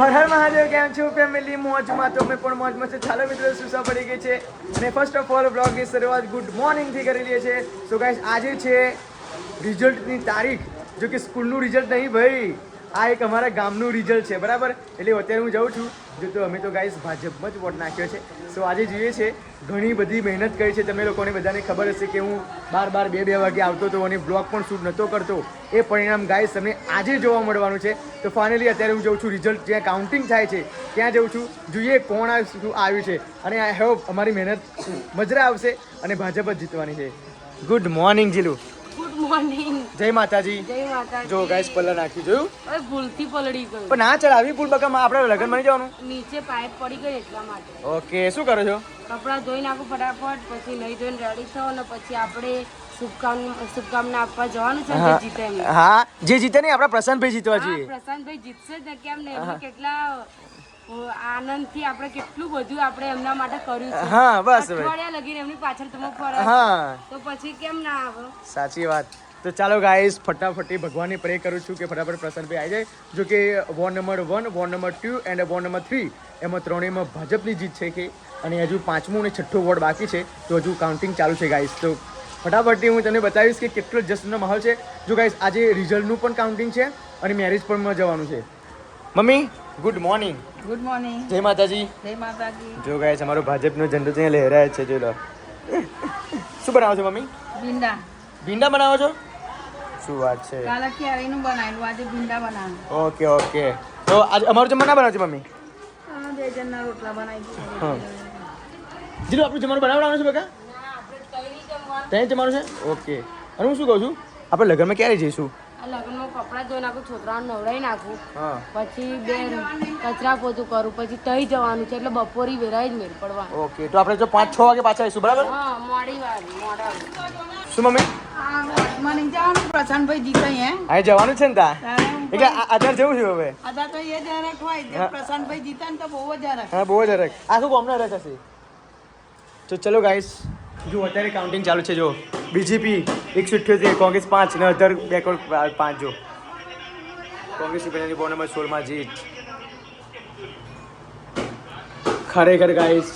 હર હર મહાદેવ, કેમ છો ફેમિલી? મોજમાં તો અમે પણ મોજમાં છે. ચાલો મિત્રો, સુસા પડી ગઈ છે અને ફર્સ્ટ ઓફ ઓલ બ્લોગની શરૂઆત ગુડ મોર્નિંગથી કરી લઈએ છીએ. સો ગાઈસ, આજે છે રિઝલ્ટની તારીખ. જો કે સ્કૂલનું રિઝલ્ટ નહીં ભાઈ, આ એક અમારા ગામનું રિઝલ્ટ છે, બરાબર? એટલે અત્યારે હું જાઉં છું. જો તો અમે તો ગાઈસ ભાજપમાં જ વોટ નાખ્યો છે. સો આજે જોઈએ છે, ઘણી બધી મહેનત કરી છે. તમે લોકોને બધાને ખબર હશે કે હું બાર બે વાગે આવતો હતો અને બ્લોગ પણ શૂટ નહોતો કરતો. એ પરિણામ ગાઈસ તમને આજે જોવા મળવાનું છે. તો ફાઇનલી અત્યારે હું જાઉં છું રિઝલ્ટ જ્યાં કાઉન્ટિંગ થાય છે ત્યાં જાઉં છું. જોઈએ કોણ આવ્યું છે અને આઈ હોપ અમારી મહેનત મજરા આવશે અને ભાજપ જ જીતવાની છે. Good morning Jilu. Good morning. જય માતાજી. જય માતાજી. જો ગાઈસ પલ્લા નાખી જોયું. હવે ભૂલથી પલળી ગયું. પણ ના ચાલ, આવી ભૂલ બકા આપણે લગન માં જવાનું. નીચે પાઇપ પડી ગઈ એટલા માટે. ઓકે, શું કરો છો? કપડાં ધોઈ નાખું ફટાફટ, પછી નહીં ધોઈને રેડી થાવ અને પછી આપણે શુભકામના આપવા જવાનું છે જે જીતે એમ. હા, જે જીતે નહીં આપણા પ્રશાંતભાઈ જીતવા જોઈએ. પ્રશાંતભાઈ જીતશે જ ને, કેમ ને? એમને કેટલા આનંદથી આપણે કેટલું બધું આપણે એમના માટે કર્યું છે. હા, બસ અઠવાડિયા લગીને એમની પાછળ તમે ફરો. હા, તો પછી કેમ ના આવે? સાચી વાત. તો ચાલો ગાઈસ, ફટાફટી ભગવાનની પ્રે કરું છું કે ફટાફટ પ્રશાંતભાઈ આવી જાય. જો કે ward number 1, ward number 2 and ward number 3 એમાં ત્રણેયમાં ભાજપની જીત છે કે અને હજુ 5મું અને 6થું વોર્ડ બાકી છે. તો હજુ કાઉન્ટિંગ ચાલુ છે ગાઈસ. તો ફટાફટથી હું તમને બતાવીશ કે કેટલો જશ્નનો માહોલ છે. જો ગાઈસ આજે રિઝલ્ટનું પણ કાઉન્ટિંગ છે અને મેરેજ પણ જવાનું છે. Mummy good morning. Good morning. જય માતાજી. જય માતાજી. જો ગાઈસ અમારો ભાજપનો ઝંડો ત્યાં લહેરાય છે. જોઈ લો. શું બનાવો છો મમ્મી? ભીંડા. ભીંડા બનાવો છો? શું વાત છે. કાલે કેરીનું બનાવેલું, આજે ભીંડા બનાવ્યું. Okay okay. તો આજે અમારું જમવાનું ના બનાવો છો મમ્મી? બે જણના રોટલા બનાવી. હા જીલો, આપણું જમવાનું બનાવવાનું છે બકા? ત્યાં જમવાનું છે. ઓકે. અને હું શું કહું છું, આપણે લગ્નમાં ક્યારે જઈશું? આ લગ્નમાં કપડાં ધોઈ નાખું, છોકરાઓને નવડાવી નાખું, હા, પછી બે કચરા પોતું કરું, પછી તઈ જવાનું છે એટલે બપોરી વેરાય જ મેળ પડવાનું. ઓકે. તો આપણે જો 5-6 વાગે પાછા આવીશું, બરાબર? હા, મોડા. શું મમ્મી? મને જવાનું પ્રશાંતભાઈ જીતે હે. અહીં જવાનું છે ને તા, એટલે અત્યારે જવું છે હવે. અદા તો એ જ હરખ હોય, પ્રશાંતભાઈ જીતે ને તો બહુ જ હરખ. હા, બહુ જ હરખ. આખું ગામનો હરખ હશે. તો ચલો ગાઈસ, જો અત્યારે કાઉન્ટિંગ ચાલુ છે. જો બીજેપી 178, કોંગ્રેસ 5 ને અધર બેકવર્ડ 5. જો કોંગ્રેસની પહેલાની વોર્ડ નંબર 16માં જીત. ખરેખર ગાઈસ,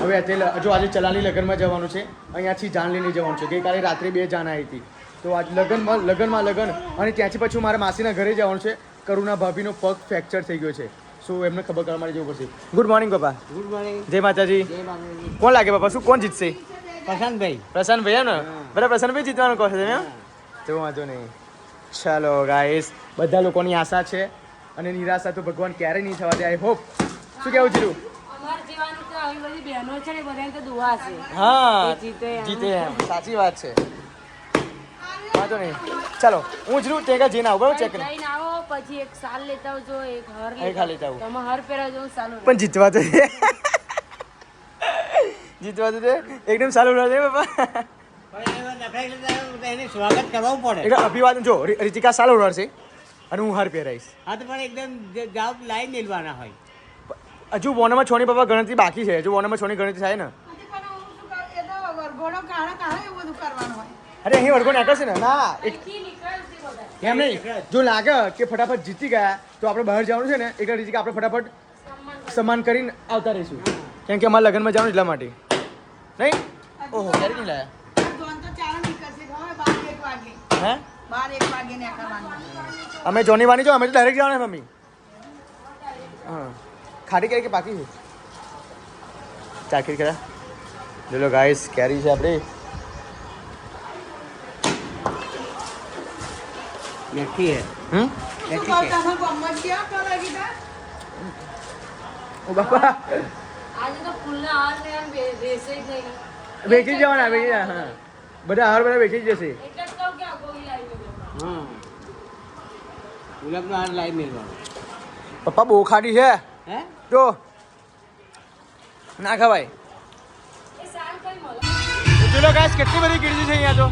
હવે અત્યારે જો આજે ચલાની લગ્નમાં જવાનું છે. અહીંયાથી જાન લઈને જવાનું છે. ગઈકાલે રાત્રે 2 જાન આવી હતી. તો આજ લગ્ન અને ત્યાંથી પછી મારા માસીના ઘરે જવાનું છે. કરુણા ભાભીનો પગ ફ્રેક્ચર થઈ ગયો છે. સો એમને ખબર કરવા માટે જવું પડશે. ગુડ મોર્નિંગ પપ્પા. Good morning. જય માતાજી. જય માતાજી. કોણ લાગે પપ્પા? શું કોણ જીતશે? પ્રશાંતભાઈ. પ્રશાંતભાઈ એમ ને? બરાબર, પ્રશાંતભાઈ જીતવાનું કહો છો તમે એમ? તો વાંધો નહીં. ચાલો ગાઈસ, બધા લોકોની આશા છે અને નિરાશા તો ભગવાન ક્યારેય નહીં થવા દે. I hope. શું કહેવું જીરું? અમાર જીવાની તો આવી બધી બહેનો છે ને, બધાને તો દુઆ છે. હા, જીતે એમ. સાચી વાત છે. વાંધો નહીં. ચાલો હું જરૂર ત્યાં જઈને આવું, બરાબર? ચેક કરી લઈને આવો, પછી એક સાલ લેતા આવજો, એક હર લેતા આવું. તમે હર પહેરાવજો, સાલ. પણ જીતવા તો છે. જીતવા તો છે. એકદમ સારું રહે પપ્પા. એને સ્વાગત કરવું પડે. એટલે અભિવાદન. જો રીતિકા સારું રહેશે અને હું હાર પહેરાઈશ. હા, તો પણ એકદમ જવાબ લાઈન મેળવાના હોય. હજુ વોર્ડ નંબર 6 ની પપ્પા ગણતરી બાકી છે. હજુ વોર્ડ નંબર 6 ની ગણતરી થાય ને. અરે અહીં વરઘોડો નીકળશે ને? ના, એમ નહીં. જો લાગે કે ફટાફટ જીતી ગયા તો આપણે બહાર જવાનું છે ને, એટલે રીતે આપણે ફટાફટ સન્માન કરીને આવતા રહીશું. કેમ કે અમારા લગ્નમાં જવાનું એટલા માટે. નહીં? ઓહો, ક્યારે નહીં લાયા? હે? અમે જોની વાની જો, અમે તો ડાયરેક્ટ જવાના મમ્મી. હા, ખાટી કેરી કે પાકી છે? ચાખી કરા. ચલો ગાઈસ, કેરી છે આપણી. મેથી હે. ઓ બાપા, આજે તો ફૂલના હાર ને આમ બેસે જ નહીં. વેચી જવાના. હા, બધા હાર બધા વેચી જ જશે. એટલે જ કહું કે આ ગોળી લાવી દો. હા, ગુલાબનો હાર લાઈન મેળવાનો. પપ્પા બહુ ખાટી છે. હે? જો ના ખવાય. એ સાલ કઈ મળે. ચલો ગાઈસ, કેટલી બધી ગીરજી છે અહીંયા તો.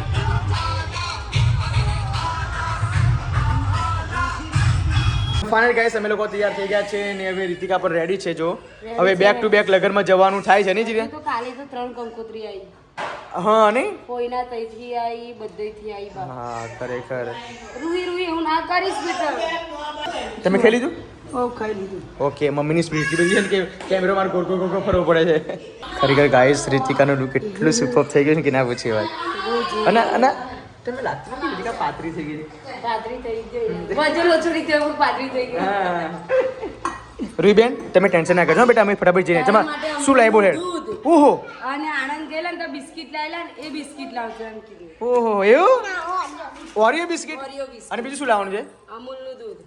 ફાઇનલ ગાઈસ, અમે લોકો તૈયાર થઈ ગયા છે ને હવે રીતિકા પર રેડી છે. જો હવે બેક ટુ બેક લગનમાં જવાનું થાય છે. નહીં જીરે? તો કાલે તો 3 કંકોત્રી આવી. હા, નહીં? કોઈના તઈથી આવી, બધેથી આવી. હા, ખરેખર. રૂહી હું ના કરીશ બેટા. તમે ખેલી લીધું? ખાઈ લીધું. ઓકે મમ્મીની સ્પીડ એટલી બધી છે ને કે કેમેરો મારે ગોળ ગોળ ગોળ ફરવો પડે છે. ખરેખર ગાઈસ રીતિકાનું લુક એટલું સુપર થઈ ગયું છે કે ના પૂછી વાત. અને અને તમે લાગતું નથી રીતિકા પાતળી થઈ ગઈ છે. પાતળી થઈ ગઈ. વજન ઓછું રીતે હું પાતળી થઈ ગઈ. હા રૂહીબેન તમે ટેન્શન ના કરજો બેટા, અમે ફટાફટ જઈને જમા શું લાવી બોલે. ઓહો અને આણંદ ગયેલા ને તો બિસ્કિટ લાવેલા ને એ બિસ્કિટ લાવજો એમ કીધું. ઓહો એવું ઓરિયો બિસ્કિટ ઓરિયો બિસ્કિટ. અને બીજું શું લાવવાનું છે? અમૂલનું દૂધ.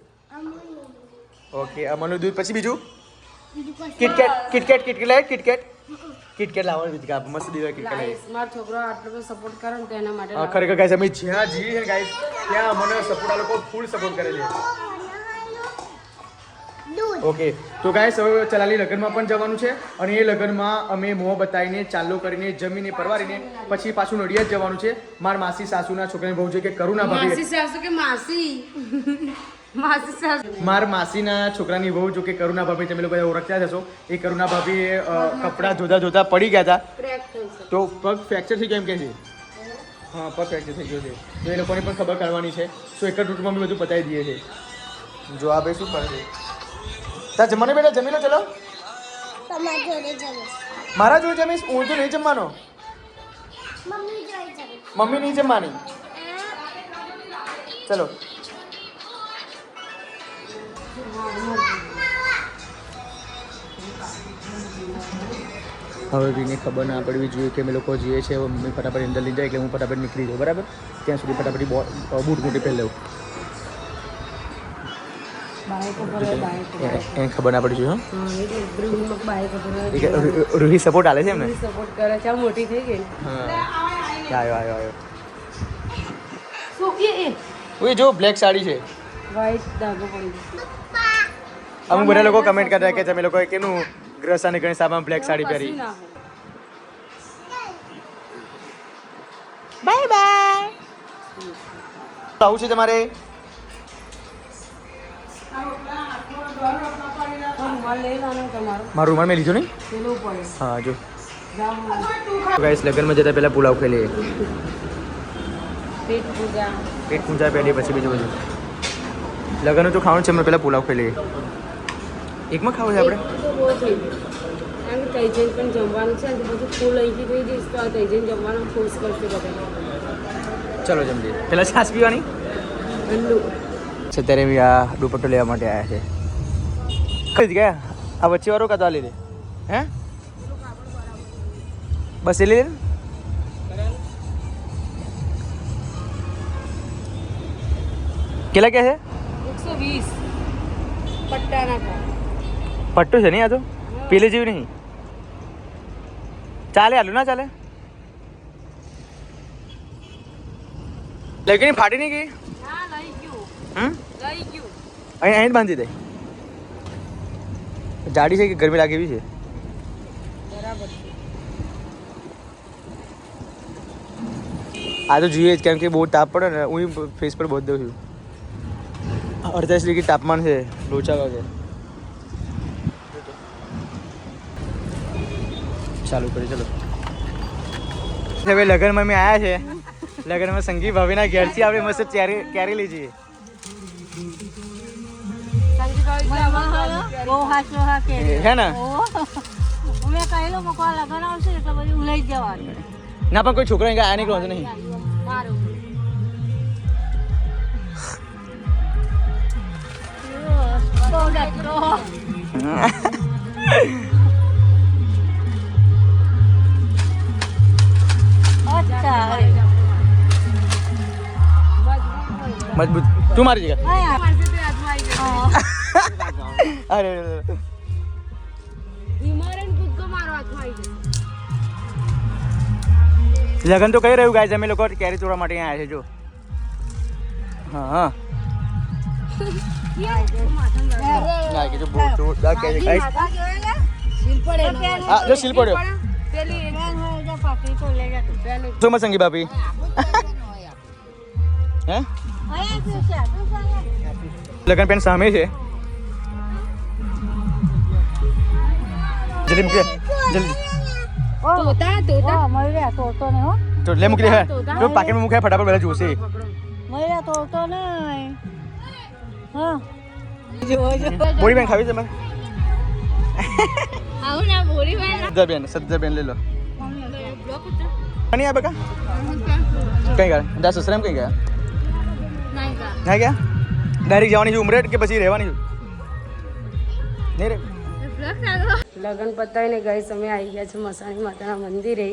ઓકે અમરનું દૂધ પછી બીજું KitKat KitKat KitKat KitKat KitKat લાવવાનું બીજું કાપ મસ્ત દીવા કિટકેટ લાવી. ગાઈસ મારો છોકરો આટલો બધો સપોર્ટ કરે ને તો એના માટે ખરેખર ગાઈસ અમે જ્યાં જઈએ છે ગાઈસ ત્યાં મને સપોર્ટ આ લોકો ફૂલ સપોર્ટ કરે છે. ઓકે તો ગાઈસ હવે ચલાલી લગ્નમાં પણ જવાનું છે અને એ લગ્નમાં અમે મોં બતાવીને ચાલો કરીને જમીને પરવારીને પછી પાછું નડિયાદ જવાનું છે. મારા માસી સાસુના છોકરાની બહુ છે કે કરુણા માસી ભાભી સાસુ કે માસી માસી સાસુ મારા માસીના છોકરાની વહુ જો કે કરુણા ભાભી તમે લોકો ઓળખતા જ હશો. એ કરુણા ભાભી કપડાં ધોતા ધોતા પડી ગયા હતા ક્રેક થઈ છે. તો પગ ફ્રેક્ચર થઈ ગયો એમ કે છે. હા પગ ફ્રેક્ચર થઈ ગયો છે તો એ લોકોને પણ ખબર કાઢવાની છે. સો એક જ રૂટમાં અમે બધું પતાવી દઈએ છીએ. જો આ ભાઈ શું કરે છે? તાર જમવાનું બેટા જમી લો ચલો. મારા જોડે જમીશ? હું તો નહીં જમવાનો. મમ્મી નહીં જમવાની. ચલો હવે બીને ખબર ના પડવી જોઈએ કે અમે લોકો જઈએ છીએ. હવે મમ્મી ફટાફટ અંદર લઈ જાય એટલે હું ફટાફટ નીકળી જાઉં બરાબર. ત્યાં સુધી ફટાફટ બૂટ મોટી પહેરી લઉં. એને ખબર ના પડી જોઈએ. રૂહી સપોર્ટ આલે છે એમને. સપોર્ટ કરે છે. આ મોટી થઈ ગઈ. હા આવ્યો આવ્યો આવ્યો. શું એ ઓય જો બ્લેક સાડી છે. વ્હાઈટ ડાઘો પડી ગયો. અમુક બધા લોકો કમેન્ટ કરતા કે તમે લોકોએ કેનું ગ્રસ અને ગણેશ સાહેબ બ્લેક સાડી પહેરી. Bye bye. આવું છે તમારે? મારું રૂમાલ મેં લીધું નહીં. હા જો ગાઈસ લગ્નમાં જતા પહેલા પુલાવ ખાઈ લઈએ. પેટ પૂજા પહેલી પછી બીજું બધું. લગ્નનું તો ખાવાનું છે, અમે પહેલાં પુલાવ ખાઈ લઈએ. એકમાં ખાવું છે આપણે? તૈજન પણ જમવાનું છે બધું ફૂલ અહીંથી થઈ જઈશ તો આ તૈજન જમવાનું ફોર્સ કરશે બધા. ચલો જમજે. પહેલાં છાશ પીવાની છે. ત્યારે બી આ દુપટ્ટો લેવા માટે આવ્યા છે. કઈ ગયા આ વચ્ચેવાળો કાં તો આ લઈ લે. હે બસ એ લઈ લે. કેટલા ક્યાં છે? 120 પટ્ટાના ભાવ. પટ્ટો છે નહીં આ તો પેલે જેવું નહીં. ચાલે આલું ના ચાલે. લેકિન ફાટી નહીં ગઈ. હા લઈ ગયું. લઈ ગયું. અહીં જ બાંધી દે. જાડી છે કે ગરમી લાગે એવી છે? બરાબર. આ તો જોઈએ જ કેમ કે બહુ તાપ પડે ને. હું ફેસ પર બહુ દઉં છું. 48 ડિગ્રી તાપમાન છે. લોચા વાગે. ચાલુ કરી ચલો. હવે લગ્નમાં અમે આવ્યા છે. લગ્નમાં સંગી ભાભીના ઘેરથી આપણે મસ્ત કેરી લઈ જઈએ. હે ને ના પણ કોઈ છોકરા આ નીકળો નહીં. મજબૂત તું મારી જગ્યા. અરે લગન તો કહી રહ્યું ગાય અમે લોકો કેરી તોડવા માટે અહીંયા આવ્યા છે. જો હા હા જો શીલ પડ્યો. શું સંગી ભાભી હે લગન પેન સામે છે. જલ્દી મૂકી જલ્દી. તો લે મૂકી દે. તો પાકેટમાં મૂકે ફટાફટ બધા જોશે. બોરી બેન ખાવી છે તમારે આવું ના બોરી માં સજ્જાબેન લઈ લો કની આ બકા કઈ ગયા દા સસરામ કઈ ગયા ના ગયા ડાયરેક્ટ જવાની છે ઉમરે કે પછી રહેવાની છે નહીં રે લગન પતાવીને ગઈ અમે આવી ગયા છે મસાણી માતાના મંદિરે.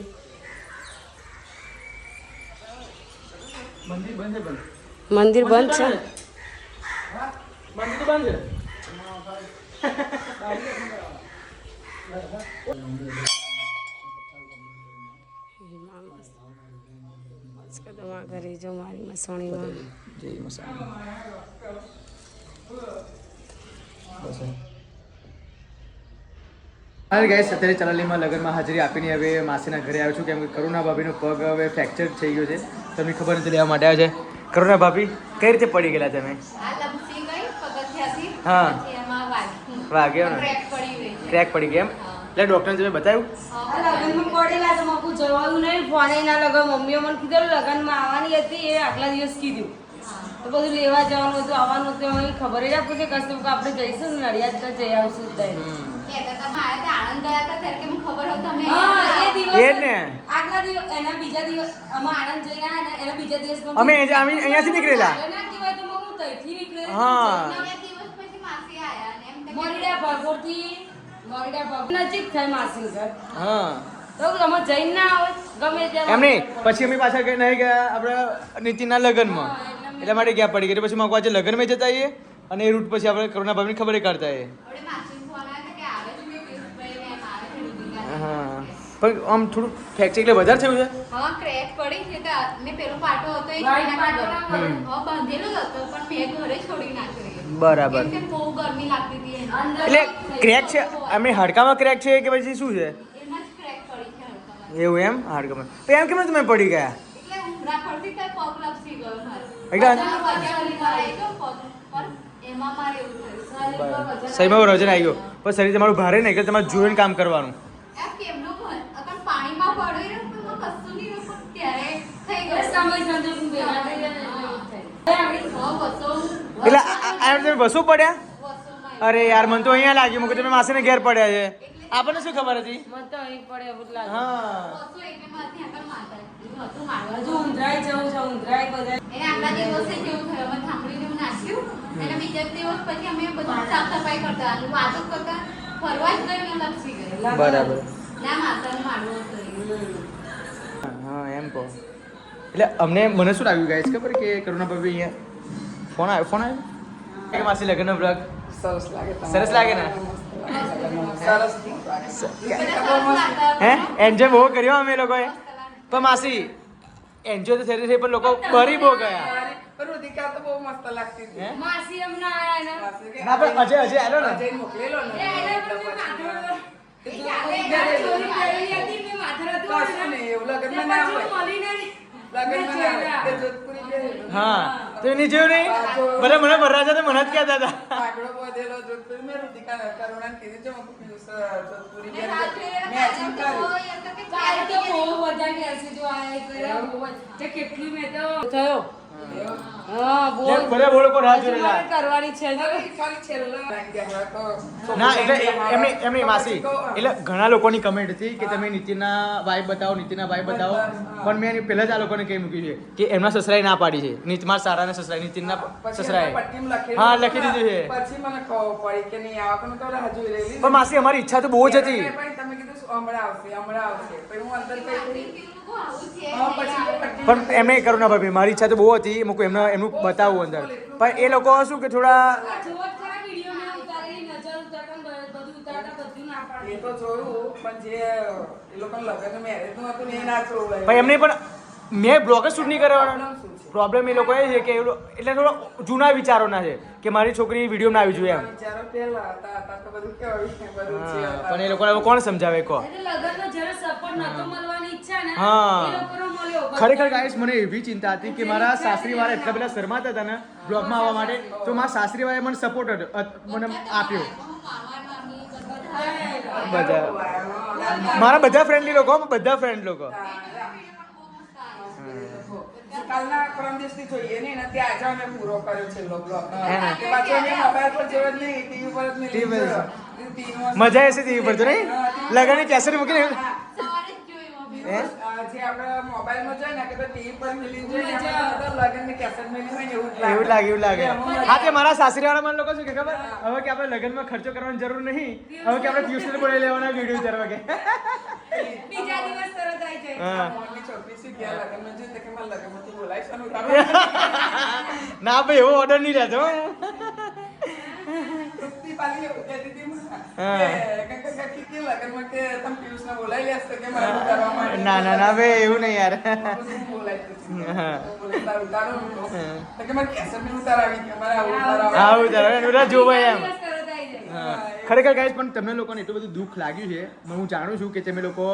મંદિર બંધ છે. મંદિર બંધ છે ઘરે જો મારી મસાણીમાં જય મસાણી હાલ ગાઈસ અત્યારે ચલાલીમાં લગ્નમાં હાજરી આપીને હવે માસીના ઘરે આવ્યો છું કેમ કે કરુણા ભાભીનો પગ હવે ફ્રેક્ચર થઈ ગયો છે તમને ખબર નથી લેવા માટે આવ્યા છે. કરુણા ભાભી કઈ રીતે પડી ગયેલા તમે? હા વાગ્યો ને ક્રેક પડી ગઈ એમ એટલે ડૉક્ટરને તમે બતાવ્યું? લગનમાં પડેલા તો માકું જવાનું નહીં ફોને ના લગન મમ્મીએ મને કીધું લગનમાં આવવાની હતી એ આગલા દિવસ કીધું તો બધું લેવા જવાનું હતું આવવાનું હતું અહીં ખબર જ આપું છે કશું કે આપણે જઈશું ને નડિયાદ તો જઈ આવશું અમે અહીંયાથી નીકળેલા હા નજીક થાય માસી ઘર હા તો તમે જઈને ના આવે ગમે ત્યાં એમ નહીં પછી અમે પાછા નહીં ગયા આપણા નીતિનના લગ્નમાં એટલા માટે ગયા પડી ગઈ પછી મારે આજે લગ્નમાં જતા આવીએ અને એ રૂટ પછી આપણે કરુણા ભાભીને ખબર કાઢતા આવીએ હા પણ આમ થોડું ફ્રેક્ચર એટલે વધારે થયું છે હા ક્રેક પડી છે તો ને પેલો પાટો હતો એ બાંધેલો હતો પણ મેં ઘરે છોડી નાખ્યો બરાબર કેમ કે બહુ ગરમી લાગતી હતી એને. એટલે ક્રેક છે અમે હાડકામાં ક્રેક છે કે પછી શું છે એમાં જ ક્રેક પડી છે હડકામાં. એવું એમ હાડકામાં તો એમ કેમ તમે પડી ગયા એટલે ઉમરા પડતી તો પગ લપસી ગયો મારો. એટલે વજન આવી ગયો પગ પર એમાં મારે એવું થયું. શરીરમાં વજન આવી ગયો પણ શરીર તમારું ભારે નહીં એટલે તમારે જોઈને કામ કરવાનું આ કેમનો અગર પાણીમાં પડી રહ્યો તો કશું નહીં રહ્યું પણ ત્યારે થઈ ગયો. સમય સંજોગ ભેગા થઈ જાય એટલે આ તમે બસો પડ્યા વસોમાં અરે યાર મને તો અહીંયા લાગ્યું મુકે તમે માસીને ઘેર પડ્યા છે આપણને શું ખબર હતી મને તો અહીં પડે એવું જ લાગે હા વસો એટલે માથે આગળ માતા હતું મારવા. હજુ ઊંધરાઈ જવું છે ઊંધરાઈ બધા એને આગલા દિવસે જેવું થયું અમે થાંભલીને એવું નાખ્યું અને બીજા દિવસ પછી અમે બધું સાફ સફાઈ કરતા અને વાતો કરતા ફરવા જ ગઈ ને લપસી ગઈ. બરાબર ના માતાને મારવું હતું. હા એમ કહો એટલે અમને મને શું લાગ્યું ગાઈસ ખબર કે કરુણા ભાભી અહીંયા ફોન આવ્યો માસી લગ્નનો બ્લોગ સરસ લાગે ને હે એન્જોય બહુ કર્યો અમે લોકોએ પણ માસી એન્જોય તો થઈ પણ લોકો ફરી બહુ ગયા રુધિકા તો બહુ મસ્ત લાગતી હતી. હે? માસી અમને આયા ને ના પણ અજય આવ્યો ને અજય મોકલેલો ને એટલે પછી ચોરી કરેલી હતી મેં માથે હતું કશું નહીં, એવું લગનમાં ના હોય. મળી નહીં લગનમાં ના હોય. તે જોધપુરી ગયેલો. હા તો એની જેવું નહીં ભલે મને ભરાજા તો મને જ કહેતા હતા પાઘડો બાંધેલો જોધપુરી. મેં રુધિકા કરુણાને કીધું છે, મેં કીધું જોધપુરી ને ગયેલો. રાત્રે મેચિંગ તો કર્યું. એમ તો કે કાલે તો ચાલે બહુ બધા કહેશે જો આ એક કર્યા બહુ જ. તે કેટલી મેં તો થયો હા બહુ ભલે બહુ લોકો રાહ જોઈ મારે રહેલા કરવાની છે જો. ખાલી છેલ્લા ના એટલે એમની માસી એટલે ઘણા લોકોની કમેન્ટ હતી કે તમે નીતિનના વાઇફ બતાવો નીતિનના વાઇફ બતાવો પણ મેં પહેલા જ આ લોકોને કહી મૂક્યું છે કે એમના સસરાએ ના પાડી છે નીતમાર સારાના સસરાએ નીતિનના સસરાએ હા લખી દીધું છે પછી મને ખબર પડી કે નહીં આવા પણ તો રાહ જોઈ રહેલી. પણ માસી અમારી ઈચ્છા તો બહુ જ હતી પણ તમે કીધું હમણાં આવશે પછી હું અંદર કઈ લોકો આવું છે હા પછી પટ્ટી પણ એમને કરું ના ભાભી મારી ઈચ્છા તો બહુ હતી મૂકું એમનું બતાવવું અંદર પણ એ લોકો શું કે થોડા જોવો જ ખરા વિડીયોમાં ઉતારેલી નજર ઉતારતા ને બધું ઉતારતા બધું ના પાડે એ તો જોયું પણ જે એ લોકોને લગ્ન મેરેજ નું હતું ને એ ના જોયું. પણ એમને પણ મેં બ્લોગ જ શૂટ નહીં કરવાનો પ્રોબ્લેમ એ લોકો એ છે કે એટલે થોડા જૂના વિચારોના છે કે મારી છોકરી વિડીયોમાં આવી જોઈએ એમ વિચારો પહેલા હતા તો બધું કેવું બધું છે હા, પણ એ લોકોને હવે કોણ સમજાવે કહો એટલે લગનમાં જ્યારે સપોર્ટ નતો મળવાની ઈચ્છા ને હા. એ લોકોનો મળ્યો ખરેખર ગાઈસ મને એવી ચિંતા હતી કે મારા સાસરીવાળા એટલા બધા શરમાતા હતા ને બ્લોગમાં આવવા માટે તો મારા સાસરીવાળાએ મને સપોર્ટ મને આપ્યો બધા મારા બધા ફ્રેન્ડલી લોકો બધા ફ્રેન્ડ લોકો કાલના પરમ દિવસથી જોઈએ ને એનાથી આજે અમે પૂરો કર્યો છેલ્લો બ્લોગ હે ને? કે પાછો અમે મોબાઈલ પર જોયો જ નહીં ટીવી પર જ મેં TV પર જ. જોયો. મજા હશે ટીવી પર તો નહીં લગનની કેસેટ મૂકીને સવારે જ જોયું અમે. હે? જે આપણે મોબાઈલમાં જોઈએ ને કે તો ટીવી પર મિલી જોઈએ ને એમાં તો લગનની કેસેટ મિલી હોય ને એવું જ એવું લાગે એવું લાગે એમાં હા તે મારા સાસરીવાળા મને લોકો શું કે ખબર હવે કે આપણે લગ્નમાં ખર્ચો કરવાની જરૂર નહીં હવે કે આપણે ટ્યુશન બોલાવી લેવાના વિડીયો ઉતારવા કે બીજા દિવસ તરત આવી જાય હા મોરની છોકરી શું કહે લગનમાં જોઈએ તો કે મારે લગનમાંથી બોલાવીશ અને ઉતારવા. ના ભાઈ એવો ઓર્ડર નહીં રહેતો તૃપ્તિ પાલી એવું કહેતી હતી મને હા. કે લગનમાં કે તમે પિયુષને બોલાવી લેશ તો કે મારે ઉતારવા માટે. ના ના ના ભાઈ એવું નહીં યાર બધું બોલાવી દીધું. હા. બોલાવી ઉતારો ને તો. તો કે મારે કેસેટ બી ઉતારાવી કે મારે આવું ઉતારાવા. હા ઉતારો એનું જોવો એમ દિવસ તરત આવી જાય હા. ખરેખર ગાઈસ પણ તમને લોકોને એટલું બધું દુઃખ લાગ્યું છે હું જાણું છું કે તમે લોકો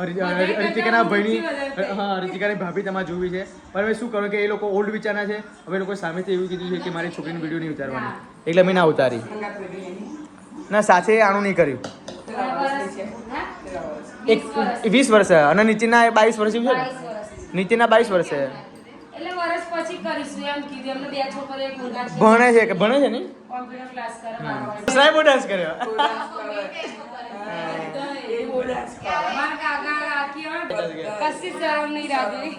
રીતિકાના ભાઈની હા રીતિકાની ભાભી તમારે જોવી છે પણ હવે શું કરો કે એ લોકો ઓલ્ડ વિચારના છે હવે લોકો સામેથી એવું કીધું છે કે મારી છોકરીની વિડીયો નહીં ઉતારવાની એટલે મેં ના ઉતારી સંગાત વેગળી એની. ના સાથે આનું નહીં કર્યું તેના વર્ષની છે. હા? તેના વર્ષ. એક 20 વર્ષ અને નીચેના 22 વર્ષ છે 22 ને વર્ષ. નીચેના 22 વર્ષ છે એટલે વર્ષ પછી કરીશું એમ કીધું એમને 2 છોકરીઓ એક ઊંઘા છે ભણે છે કે ભણે છે ને કોમ્પ્યુટર ક્લાસ કરે 12 વર્ષ. સાહેબ ડાન્સ કર્યો બહુ ડાન્સ કરે. એ બહુ ડાન્સ કરે. મારા કાકા કાકી હોય કશી શરમ નહીં રાખી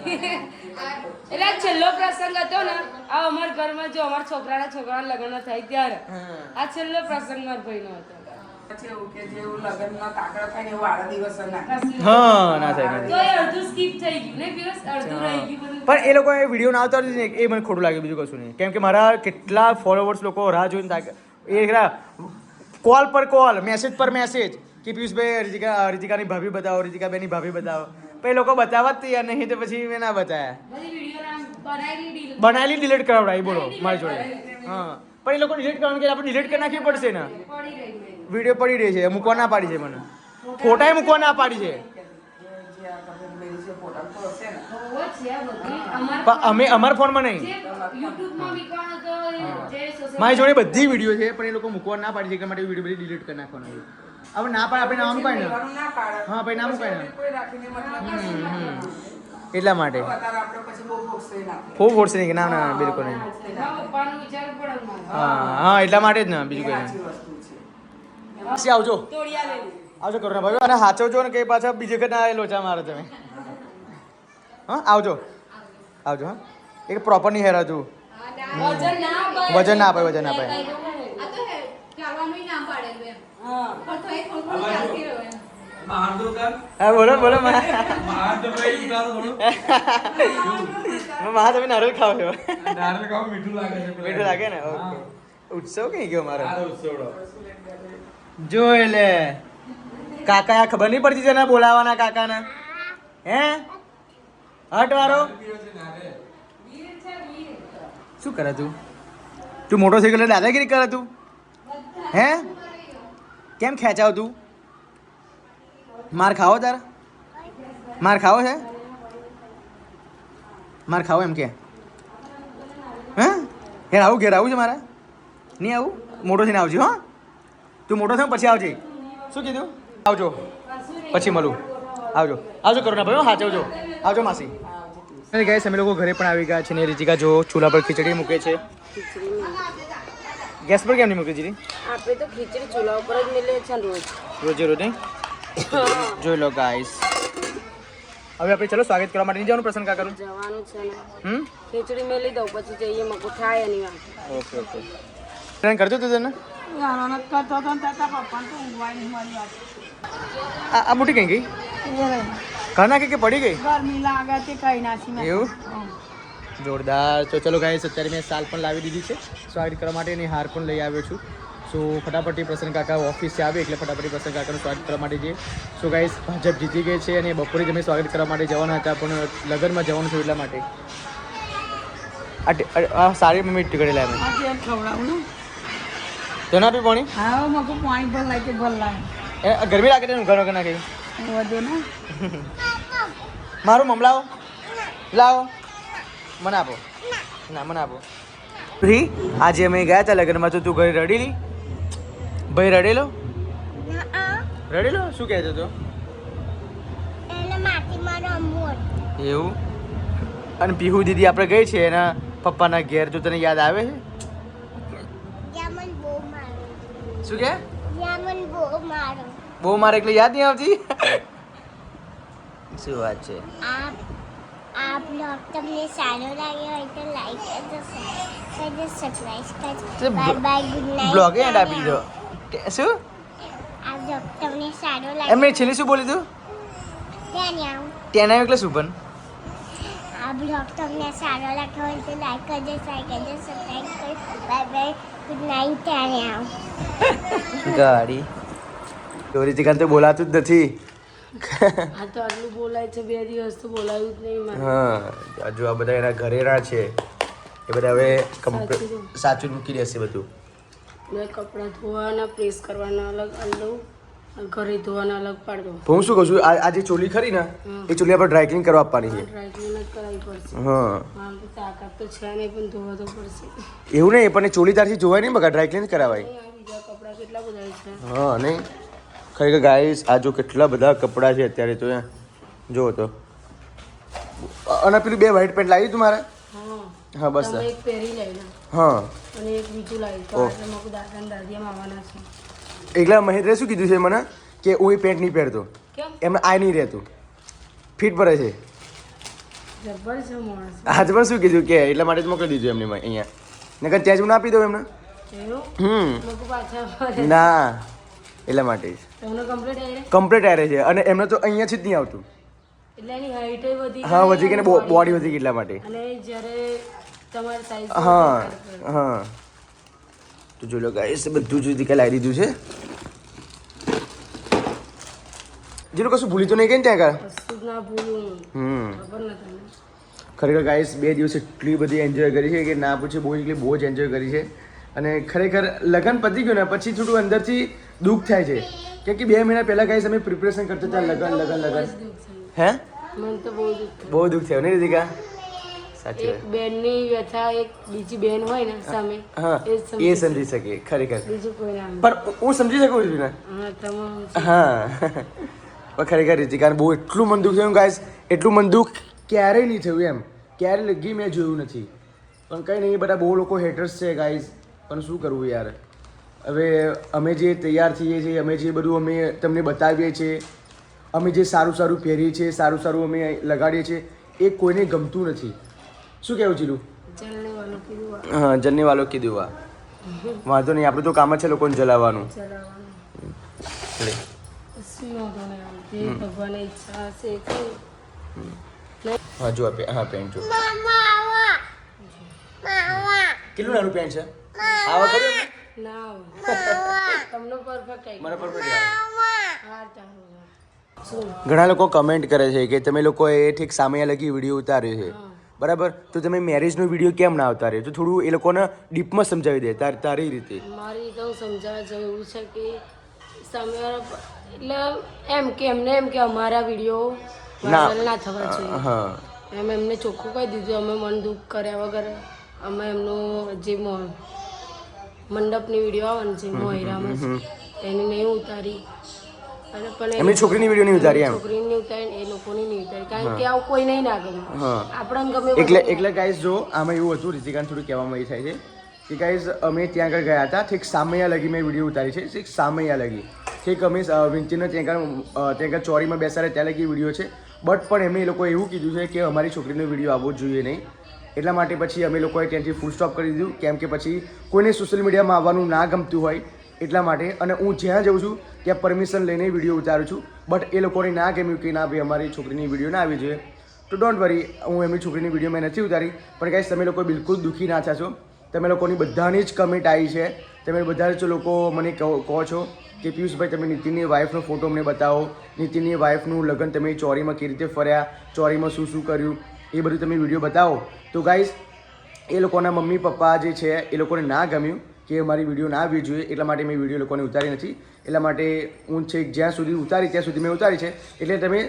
એટલે આ છેલ્લો પ્રસંગ હતો ને આ અમારા ઘરમાં જો અમારા છોકરાના લગ્ન થાય ત્યારે આ છેલ્લો પ્રસંગ મારા ભાઈનો હતો પછી એવું કે જેવું લગ્નમાં કાકડા થાય ને એવું આડા દિવસ ના. કશી હા ના થાય ના તો થાય. એ અડધું skip થઈ ગયું ને દિવસ અડધું રહી ગયું બધું પણ એ લોકો વિડીયો ના આવતા ને એ મને ખોટું લાગ્યું બીજું કશું નહીં કેમ કે મારા કેટલા ફોલોવર્સ લોકો રાહ જોઈને થાય એ કોલ પર કોલ મેસેજ પર મેસેજ કે પિયુષભાઈ રીતિકાની ભાભી બતાવો રીતિકાબેનની ભાભી બતાવો પછી લોકો બતાવવા જ તૈયાર નહીં તો પછી મેં ના બતાવ્યા બધી વિડીયો નામ બનાવેલી deal. બનાવેલી ડિલીટ કરાવડાવી બોલો મારી જોડે હા પણ એ લોકો ડિલીટ કરવાનું કે આપણે ડિલીટ કરી નાખવી પડશે ને પડી રહી મેં. વિડીયો પડી રહી છે મૂકવા ના પાડી છે મને ફોટાએ મૂકવા ના પાડી છે જે આ કપિલ બેરી છે ફોટા તો હશે ને. બહુ જ છે આ બધી. અમારા પણ અમે અમારા ફોનમાં નહીં જે યુટ્યુબમાં વિકવાનો હતો જે social મારી જોડે બધી વિડીયો છે પણ એ લોકો મૂકવા ના પાડી છે એટલા માટે વિડીયો બધી ડિલીટ કરી નાખવાના છે હવે ના પાડે આપણે નામ મુકાય ને લેવાનું ના પાડે. હા, ભાઈ ના મુકાય ને. પછી કોઈ રાખીને મતલબ નથી. એટલા માટે અત્યારે આપણે પછી બહુ ફોકસ નાખે. ખૂબ ફોર્સ નહીં કે ના ના બિલકુલ નહીં મારા પપ્પાનું વિચાર પડે મારે. હા હા એટલા માટે જ ને બીજું કંઈ સાચી નહીં વસ્તુ છે. પછી આવજો તોડિયા લેવું. આવજો કરુણા ભાઈ અને હાચવજો ને કે પાછા બીજે વખત ના લોચા મારો તમે હા આવજો આવજો હા એક પ્રોપર નહીં હેરાતું વજન ના અપાય. વજન ના અપાય, વજન ના અપાય. આ તો ચાલવાનું નામ પાડેલું એમ હા. પણ તો એ થોડું ચાલતી રહ્યો એમ હા બોલો બોલો મા તમે નારિયેળ ખાવ છો મીઠું લાગે ને ઓકે ઉત્સવ કઈ ગયો મારો જોઈ લે કાકા આ ખબર નહીં પડતી તને બોલાવાના કાકાના હે હટ વાળો શું કરે તું મોટો થઈ ગયો એટલે દાદાગીરી કરે તું હે કેમ ખેંચાવ તું માર ખાવો તારે માર ખાવો છે માર ખાવો એમ કે હે ઘેર આવું છે મારા નહીં આવું મોટો થઈને આવજો હા તું મોટો થયો પછી આવજે શું કીધું આવજો પછી મળું આવજો કરો ના ભાઈ હાચવજો આવજો માસી અને ગાઈસ અમે લોકો ઘરે પણ આવી ગયા છે ને રીતિકા જો ચૂલા પર ખીચડી મૂકે છે ગેસ પર કેમ નહીં મૂકે જીરી આપણે તો ખીચડી ચૂલા ઉપર જ મેલે છે ને રોજ. રોજે રોજ નહીં જોઈ લો ગાઈસ હવે આપણે ચલો સ્વાગત કરવા માટે નહીં જવાનું પ્રસન્ન કાકાનું જવાનું છે ને ખીચડી મેલી દઉં પછી જઈએ મકુ થાય એની વાત. ઓકે ટ્રેન કરજો તું તને કરતો હતો ને તાતા પપ્પાને તો ઊંઘવાય નહીં મારી વાત. આ મોટી કઈ ગઈ ઘર નાખી કે પડી ગઈ ગરમી લાગે તે કઈ નાખી નાખી. એવું જોરદાર તો ચલો ગાઈસ અત્યારે મેં સાલ પણ લાવી દીધી છે સ્વાગત કરવા માટે અને હાર પણ લઈ આવ્યો છું સો ફટાફટી પ્રસન્ન કાકા ઓફિસથી આવે એટલે ફટાફટી પ્રસન્ન કાકાનું સ્વાગત કરવા માટે જઈએ સો ગાઈસ ભાજપ જીતી ગઈ છે અને બપોરે જ અમે સ્વાગત કરવા માટે જવાના હતા પણ લગ્નમાં જવાનું છું એટલા માટે આ સારી મમ્મી ટીકડી લાવી આજે એમ ખવડાવું ને. તો ના પી પાણી હા મકુ પાણી ભર લાગે ભર લાગે ગરમી લાગે છે ઘર વગર નાખી વધુ ને. મારું મમ લાવો મને આપો ના મને આપો પ્રી આજે અમે ગયા હતા લગ્નમાં તો તું ઘરે રડેલી ભાઈ રડેલો શું કહેતો હતો એવું અને પીહુ દીદી આપણે ગઈ છે એના પપ્પાના ઘેર. તો તને યાદ આવે છે? શું કે બહુ મારે એટલે યાદ નહીં આવતી? શું વાત છે? આ બ્લોગ તમને સારો લાગ્યો હોય તો લાઈક કરજો, સબસ્ક્રાઇબ કરજો. Bye bye, good night. Blog and આપી દો. શું આ બ્લોગ તમને સારો લાગ્યો એમ મેં છેલ્લે શું બોલી તું? ત્યાં આવું. ત્યાં એટલે શું પણ? આ બ્લોગ તમને સારો લાગ્યો હોય તો લાઈક કરજો, શેર કરજો, સબસ્ક્રાઇબ કરજો. Bye bye, good night. ત્યાં આવું. ગાડી ચોરી તો બોલાતું જ નથી. આ તો આટલું બોલાય છે, 2 દિવસ તો બોલાયું જ નહીં મારે. હા, જો આ બધા એના ઘરેરા છે એ બધા હવે સાચું મૂકી દેશે બધું. મેં કપડાં ધોવાના, પ્રેસ કરવાના અલગ અલગ, ઘરે ધોવાના અલગ પાડ દો. તો હું શું કહું છું, આ જે ચોલી ખરી ને એ ચોલી આપણે ડ્રાય ક્લીન કરવા આપવાની છે. ડ્રાય ક્લીન જ કરાવવી પડશે. હા, આમ તો તાકાત તો છે નહીં, પણ ધોવા તો પડશે. એવું નહીં, પણ એ ચોલી તારથી જોવાય નહીં, બગા ડ્રાય ક્લીન કરાવાય. આ બીજા કપડાં કેટલા બધા છે. હા નહીં, ખરેખર ગાઈસ આ જો કેટલા બધા કપડાં છે અત્યારે તો જો તો. અને પેલું 2 વ્હાઈટ પેન્ટ લાવી તું મારે? હા હા બસ. તમે એક પહેરી લઈ લો હા, અને એક બીજું લાવી તો આટલે મારું દાદા ને દાદી આવવાના છે. એકલા મહેન્દ્રે શું કીધું છે મને કે હું એ પેન્ટ નહીં પહેરતો, કેમ? એમને આ નહીં રહેતું, ફિટ પડે છે. જબર છે માણસ. આજે પણ શું કીધું કે એટલા માટે જ મોકલી દીધું એમને અહીંયા. નકર ત્યાં જ હું ના આપી દઉં એમને. એવું લોકો પાછા ફરે. ના, એટલા માટે જ તમને કમ્પ્લીટ આવી કમ્પ્લીટ આવે છે. અને એમને તો અહીંયાથી જ નહીં આવતું. એટલે એની હાઈટ વધી હા, ગઈ વધી ગઈ ને અને બોડી વધી ગઈ એટલા માટે. અને જ્યારે તમારી સાઈઝ હા હા, તો જોઈ લો ગાઈસ બધું જ રીતે લાવી દીધું છે. જે લોકો કશું ભૂલી તો નહીં ગઈ ને ત્યાં આગળ. કશું જ ના ભૂલું. ખબર ને તમને. ખરેખર ગાઈસ 2 દિવસ એટલી બધી એન્જોય કરી છે કે ના પૂછે, બહુ જ એન્જોય કરી છે. અને ખરેખર લગન પતી ગયું ને પછી થોડું અંદરથી દુઃખ થાય છે કેમ કે 2 મહિના પહેલા ગાઈસ અમે પ્રિપરેશન કરતા હતા લગન. હે મને તો બહુ દુઃખ બહુ દુઃખ થયું ને રીતિકા? સાચી એક બેનની વ્યથા એક બીજી બેન હોય ને સામે હા, એ એ સમજી શકે ખરેખર. બીજું કોઈ ના. પણ હું સમજી શકું છું ને. હા તમામ હા, પણ ખરેખર રીતિકાને બહુ એટલું મન દુઃખ થયું ગાઈસ, એટલું મન દુઃખ ક્યારેય નહીં થયું એમ, ક્યારે લગી મેં જોયું નથી. પણ કંઈ નહીં, બધા બહુ લોકો હેટર્સ છે ગાઈસ, પણ શું કરવું યાર. હવે અમે જે તૈયાર થઈએ છીએ, અમે જે બધું અમે તમને બતાવીએ છીએ, અમે જે સારું સારું પહેરીએ છીએ, સારું સારું અમે લગાડીએ છીએ, એ કોઈને ગમતું નથી. શું કહેવું ચીલું? જલને વાળું કીધું હા, જલની વાલો કીધું. આ વાંધો નહીં, આપણું તો કામ જ છે લોકોને જલાવવાનું. ચલાવવાનું કશું વાંધો નહીં આવે. જે ભગવાનની ઈચ્છા હશે એ થયું. હા જો હા પેન્ટ જો કેટલું નાનું પેન્ટ છે. આવા કર્યું ના આવે. તમને પરફેક્ટ આવી મને પરફેક્ટ આવે. હા ચાલો શું ઘણા લોકો કમેન્ટ કરે છે કે તમે લોકોએ ઠીક સામે લગી વિડીયો ઉતાર્યો છે બરાબર, તો તમે મેરેજનો વિડીયો કેમ ના ઉતાર્યો? તો થોડું એ લોકોને ડીપમાં સમજાવી દે તારી રીતે. મારી રીતે હું સમજાવવા જાઉં એવું છે કે સામેવાળા એટલે એમ કે એમને એમ કે અમારા વિડીયો વાયરલ ના થવા જોઈએ. હા, એમ એમને ચોખ્ખું કહી દીધું. અમે મન દુઃખ કર્યા વગર અમે એમનું જે મંડપની વિડીયો આવે ને જે મોહિરામાં એની નહીં ઉતારી. અને પણ એમની છોકરીની વિડીયો નહીં ઉતારી એમ. છોકરીની ઉતારી એ લોકોની નહીં ઉતારી કારણ કે આવું કોઈ નહીં ના ગમે. હા, આપણને ગમે એટલે ગાઈસ જો આમાં એવું હતું, રીતિકાને થોડું કહેવામાં એ થાય છે કે ગાઈસ અમે ત્યાં આગળ ગયા હતા, ઠીક સામૈયા લગી મેં વિડીયો ઉતારી છે, ઠીક સામૈયા લગી, ઠીક અમે વિંચીને ત્યાં આગળ ચોરીમાં બેસાડે ત્યાં લગી વિડીયો છે. બટ પણ એમને એ લોકોએ એવું કીધું છે કે અમારી છોકરીનો વિડીયો આવવો જ જોઈએ નહીં. એટલા માટે પછી અમે લોકોએ ત્યાંથી ફૂલ સ્ટોપ કરી દીધું કેમ કે પછી કોઈને સોશિયલ મીડિયામાં આવવાનું ના ગમતું હોય એટલા માટે. અને હું જ્યાં જાઉં છું ત્યાં પરમિશન લઈને વિડીયો ઉતારું છું. બટ એ લોકોને ના ગમ્યું કે ના ભાઈ અમારી છોકરીની વિડીયો ના આવી જોઈએ, તો ડોન્ટ વરી, હું એમની છોકરીની વિડીયો મેં નથી ઉતારી. પણ ગાઈસ તમે લોકો બિલકુલ દુઃખી ના થશો. તમે લોકોની બધાની જ કમેન્ટ આવી છે, તમે બધા જ લોકો મને કહો છો કે પિયુષભાઈ તમે નીતિનની વાઈફનો ફોટો અમને બતાવો, નીતિનની વાઈફનું લગ્ન તમે ચોરીમાં કેવી રીતે ફર્યા, ચોરીમાં શું શું કર્યું એ બધું તમે વિડીયો બતાવો. તો ગાઈસ એ લોકોના મમ્મી પપ્પા જે છે એ લોકોને ના ગમ્યું કે અમારી વિડીયો ના આવવી જોઈએ, એટલા માટે મેં વિડીયો લોકોને ઉતારી નથી. એટલા માટે હું છે જ્યાં સુધી ઉતારી ત્યાં સુધી મેં ઉતારી છે, એટલે તમે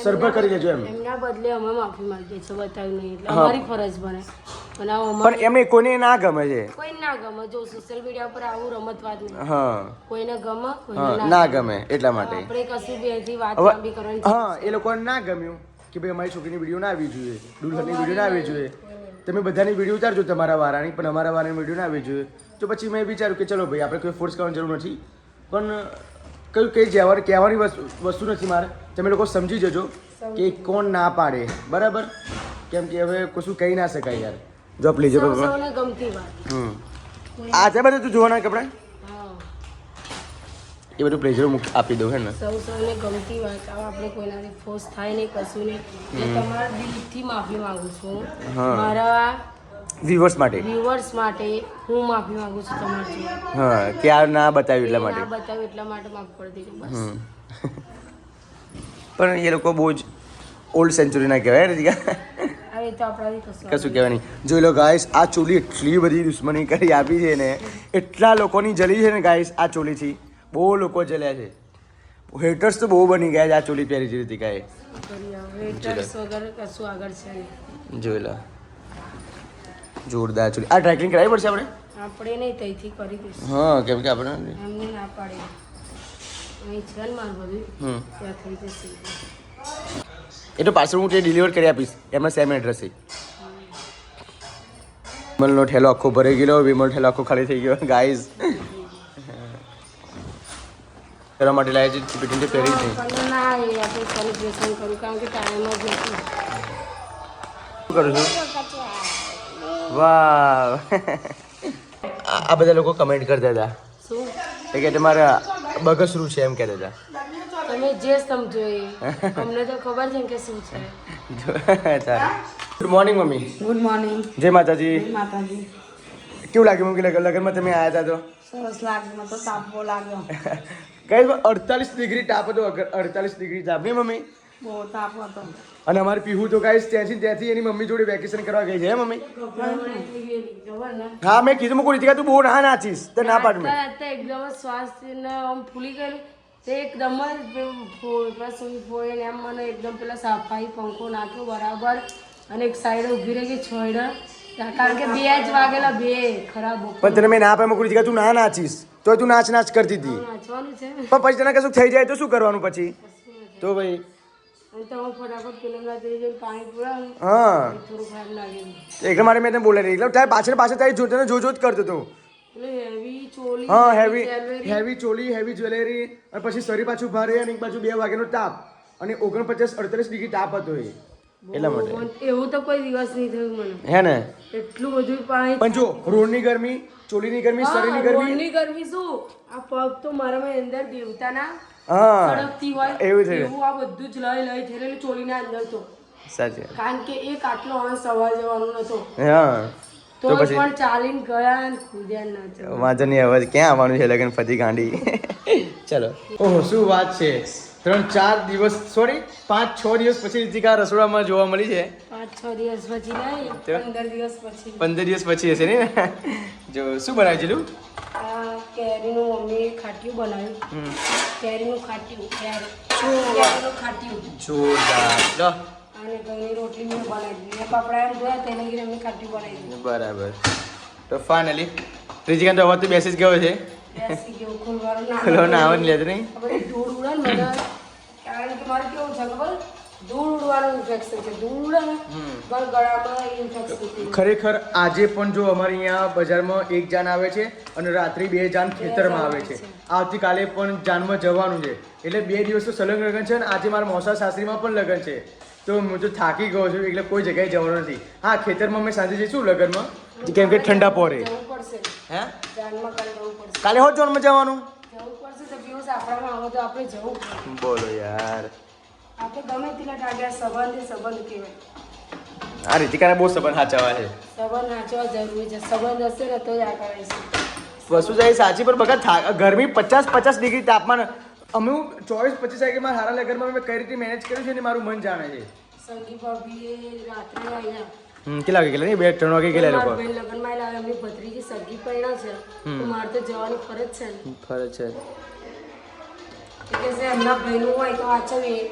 સરભર કરી લેજો એમ. એમના બદલે અમે માફી માંગીએ છીએ, બતાવ્યું નહીં એટલે અમારી ફરજ બને. અને પણ એમને કોઈને ના ગમે છે, કોઈ ના ગમે. જો સોશિયલ મીડિયા પર આવું રમતવાદ નહીં. હા કોઈને ગમે હા, ના ગમે એટલા માટે. આપણે કશું બેથી વાત લાંબી કરવાની હા, એ લોકોને ના ગમ્યું કે ભાઈ અમારી છોકરીની વિડીયો ના આવવી જોઈએ, દુલ્હનની વિડીયો ના આવવી જોઈએ. તમે બધાની વિડીયો ઉતારજો તમારા વારાની, પણ અમારા વારાની વિડીયો ના આવવી જોઈએ. તો પછી મેં વિચાર્યું કે ચલો ભાઈ આપણે કોઈ ફોર્સ કરવાની જરૂર નથી, પણ કયું કંઈ કહેવાની વસ્તુ નથી મારે. તમે લોકો સમજી જજો કે કોણ ના પાડે, બરાબર? કેમ કે હવે કશું કહી ના શકાય યાર. જો પ્લીઝ સૌને ગમતી વાત. આ છે બધું તું જોવાના કપડાં હા, એ બધું પ્લેઝર આપી દઉં હે ને. સૌને ગમતી વાત. આપણે કોઈનાથી ફોર્સ થાય નહીં, કશું નહીં. એટલે તમારા દિલથી માફી માંગુ છું. હા. મારા વ્યુઅર્સ માટે. વ્યુઅર્સ માટે હું માફી માંગુ છું તમારી જોડે. હા, કે આ ના બતાવ્યું એટલા માટે. ના બતાવ્યું એટલા માટે માફ કરી દેજો બસ. પણ એ લોકો બહુ જ ઓલ્ડ સેન્ચુરીના કહેવાય ને જીગા. હવે તો આપણાથી કશું કશું કહેવાય નહીં. જોઈ લો ગાઈસ, આ ચોલી એટલી બધી દુશ્મની કરી આપી છે ને, એટલા લોકોની જલી છે ને ગાઈસ આ ચોલીથી. બહુ લોકો જલ્યા છે. હેટર્સ તો બહુ બની ગયા છે આ ચોલી પહેરી છે રીતિકાએ. વેટર્સ વગર કશું આગળ છે નહીં. જોઈ લો, જોરદાર ચોલી. આ ટ્રેકિંગ કરાવી પડશે આપણે. આપણે નહીં તઈથી કરી દઈશું. હા, કેમ કે આપણે એમને ના પાડે. અહીં છે ને મારું બધું, ત્યાં થઈ જશે. એ તો પાર્સલ હું તે ડિલિવર કરી આપીશ. એમાં સેમ એડ્રેસ છે. વિમલનો ઠેલો આખો ભરાઈ ગયેલો, વિમલ ઠેલો આખો ખાલી થઈ ગયો ગાઈઝ. કરવા માટે લાવી છે પીટીને તો પહેરી જ નહીં. પણ ના એ આપણે સેલિબ્રેશન કરું કારણ કે ટાઈમ જ નથી. શું કરું છું? વાહ. આ બધા લોકો કમેન્ટ કરતા હતા શું એ કે તમારા બગસરું છે એમ કહેતા હતા. તમે જે સમજો એ. અમને તો ખબર છે કે શું છે. Good morning mummy. Good morning. જય માતાજી. માતાજી. કેવું લાગ્યું મમ્મી લગ્નમાં તમે આવ્યા હતા તો? સરસ લાગ્યું. મને તો તાપો લાગ્યો. કઈ 48 ડિગ્રી તાપ હતો. 48 ડિગ્રી તાપ નહીં મમ્મી? બહુ તાપ હતો. અને અમારી પીહુ તો ગાઈસ ત્યાંથી એની મમ્મી જોડે વેકેશન કરવા ગઈ છે હે મમ્મી? ખબર ને હા, મેં કીધું મૂકું રીતિકા તું બહુ ના નાચીશ તો ના પાડ મેં. અત્યારે એકદમ જ સ્વાસ્થ્ય આમ ફૂલી ગયેલું તે એકદમ જ ફોઈને એમ મને એકદમ પેલા સફાઈ પંખો નાખ્યો બરાબર અને એક સાઈડ ઊભી રહી ગઈ છોડ્યા કારણ કે 2 જ વાગેલા 2 ખરાબ પણ તને મેં ના પાડ મૂકું રીતિકા તું ના નાચીશ તો તું નાચ કરતી હતી. નાચવાનું છે પણ પછી તને કશું થઈ જાય તો શું કરવાનું પછી? તો ભાઈ અને તો હું ફટાફટ પેલા જઈને પાણી પુરાવું હા, થોડું ખરાબ લાગેલું એટલે માટે મેં તને બોલાવી એટલે તારે પાછળ તારી તને જો જ કરતો હતો. એટલે હેવી ચોલી હા, હેવી ચોલી, હેવી જ્વેલરી અને પછી શરીર પાછું ભારે અને એક બાજુ 2 વાગ્યાનો તાપ અને 49-48 ડિગ્રી તાપ હતો એ. એટલા માટે એવું તો કોઈ દિવસ નહીં થયું મને. હે ને? એટલું બધું પાણી પણ જો રોડની ગરમી, ચોલીની ગરમી, શરીરની ગરમી. રોડની ગરમી શું આ પગ તો મારામાં અંદર દેવતાના હા, સડકતી હોય એવું છે. એવું આ બધું જ લઈ થયેલું ચોલીના અંદર તો સાચી. કારણ કે એક આટલો અંશ સવાર જવાનો નતો હા, તો પણ ચાલીને ગયા અને કૂદ્યા ના ચાલો. વાંધો નહીં. હવે ક્યાં આવવાનું છે લગન ફતી ગાંડી. ચલો. ઓહો, શું વાત છે. 3-4 દિવસ સોરી 5-6 દિવસ પછી રીતિકા રસોડામાં જોવા મળી છે. 5-6 દિવસ પછી નહીં 15 દિવસ પછી 15 દિવસ પછી હશે ને? જો શું બનાવ્યું છે? આ કેરીનું મમ્મીએ ખાટીયું બનાવ્યું. કેરીનું ખાટીયું કેરીનું ખાટીયું જોરદાર. લો. અને ઘઉંની રોટલી મેં બનાવી દીધી મેં કપડા એમ ધોયા તેને ઘરે એમને ખાટીયું બનાવી દીધું. બરાબર. તો ફાઇનલી રીતિકા તો હવે તો બેસી જ ગયો છે. બેસી ગયું ખુલવાનું ખુલ્લો ના આવે ને લેત નહીં. આ બધી ધૂળ ઉડે ને મને કારણ કે મારે કેવું છે ખબર ધૂળ ઉડવાનું ઇન્ફેક્શન છે. ધૂળ ઉડે ને પણ ગળામાં ઇન્ફેક્શન છે. ખરેખર આજે પણ જો અમારે અહીંયા બજારમાં 1 જાન આવે છે અને રાત્રે 2 જાન ખેતરમાં આવે છે. આવતીકાલે પણ જાનમાં જવાનું છે. એટલે 2 દિવસ તો સલંગ લગન છે અને આજે મારા મોસા સાસરીમાં પણ લગન છે. તો હું તો થાકી ગયો છું એટલે કોઈ જગ્યાએ જવાનું નથી. હા, ખેતરમાં અમે સાંજે જઈશું લગનમાં કેમ કે ઠંડા પડે. જવું પડશે હે? જાનમાં કાલે જવું પડશે. કાલે હોત જોનમાં જવાનું. જવું પડશે તો પીયુષ આપણામાં આવે તો આપણે જવું પડે. બોલો યાર. આપણે ગમે તેના ટાગ્યા સંબંધ કહેવાય. આ રીતિકાને બહુ સંબંધ સાચવવા છે. સંબંધ નાચવા જરૂરી છે. સંબંધ હશે ને તો જ આગળ આવીશું. વસ્તુ જાય સાચી પણ બગા ગરમી 50 ડિગ્રી તાપમાન અમે 24-25 વાગ્યામાં હારા લગનમાં મેં કઈ રીતે મેનેજ કર્યું છે ને મારું મન જાણે છે. સંગી ભાભીએ રાત્રે આવ્યા કેટલા વાગે ગયેલા? 2-3 વાગે ગયેલા લોકો. મારા બેન લગ્નમાં આવેલા એમની ભત્રીજી સગી પૈણા છે તો મારે તો જવાની ફરજ છે ને. ફરજ છે. કે છે એમના ભાઈનું હોય તો વાંચવીએ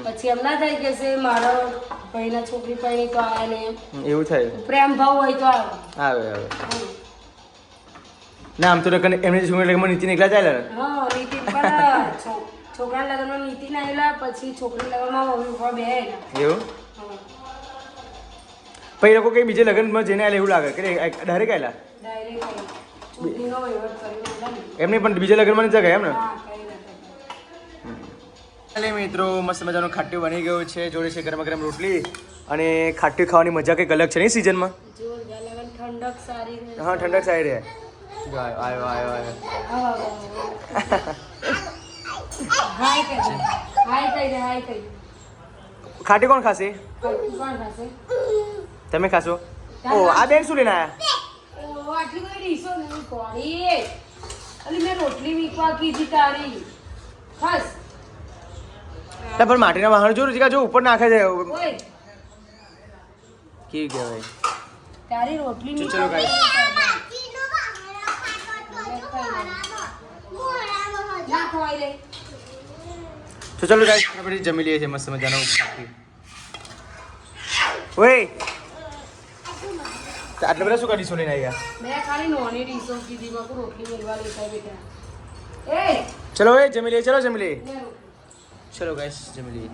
પછી એમ ના થાય કે છે મારા ભાઈના છોકરી પૈણી તો આવે ને એવું થાય. પ્રેમ ભાવ હોય તો આવે. આવે ના આમ તો એમને છોકરી લગ્નમાં નીચે એકલા ચાલે ને. હા નીતિન પણ છોકરાના લગ્નમાં નીતિન આવેલા પછી છોકરીના લગ્નમાં મમ્મી પપ્પા બે આવેલા એવું પછી એ લોકો કઈ બીજે લગ્નમાં જઈને આવેલા એવું લાગે કે ડાયરેક્ટ આવેલા ડાયરેક્ટ છોકરીનો વહીવટ કરીને આવેલા ને. એમને પણ બીજા લગ્નમાં નથી ગયા એમ ને હા કઈ નથી. એટલે મિત્રો મસ્ત મજાનું ખાટ્યું બની ગયું છે જોડે છે ગરમા ગરમ રોટલી અને ખાટ્યું ખાવાની મજા કંઈક અલગ છે નહીં સિઝનમાં જોરદાર લગન ઠંડક સારી રહે. હા ઠંડક સારી રહે આવ્યો આવ્યો આવ્યો હાય કહી દે હાય કહી દે હાય કહી દે. ખાટી કોણ ખાશે કોણ ખાશે? તમે ખાશો ઓ આ બેન શું લઈને આયા ઓ આટલી બધી ડીશો નહીં કોળી અલી મેં રોટલી મીકવા કીધી તારી ખાસ એટલે પણ માટીના વાહણ જો રુચિકા જો ઉપર નાખે છે ઓય કેવી કહેવાય તારી રોટલી ચલો મીકવા guys. ના ખવાઈ લે. તો ચલો ગાઈસ આપણે જમી લઈએ છીએ મસ્ત મજાનો ઓય આટલા બધા શું કરીશું લઈને આવ્યા મેં ખાલી નોની ડીશો કીધી બાપુ રોટલી મેળવા લેતા બેટા એ ચલો એ જમી લઈએ ચલો જમી લઈએ લે. ચલો ગાઈસ જમી લઈએ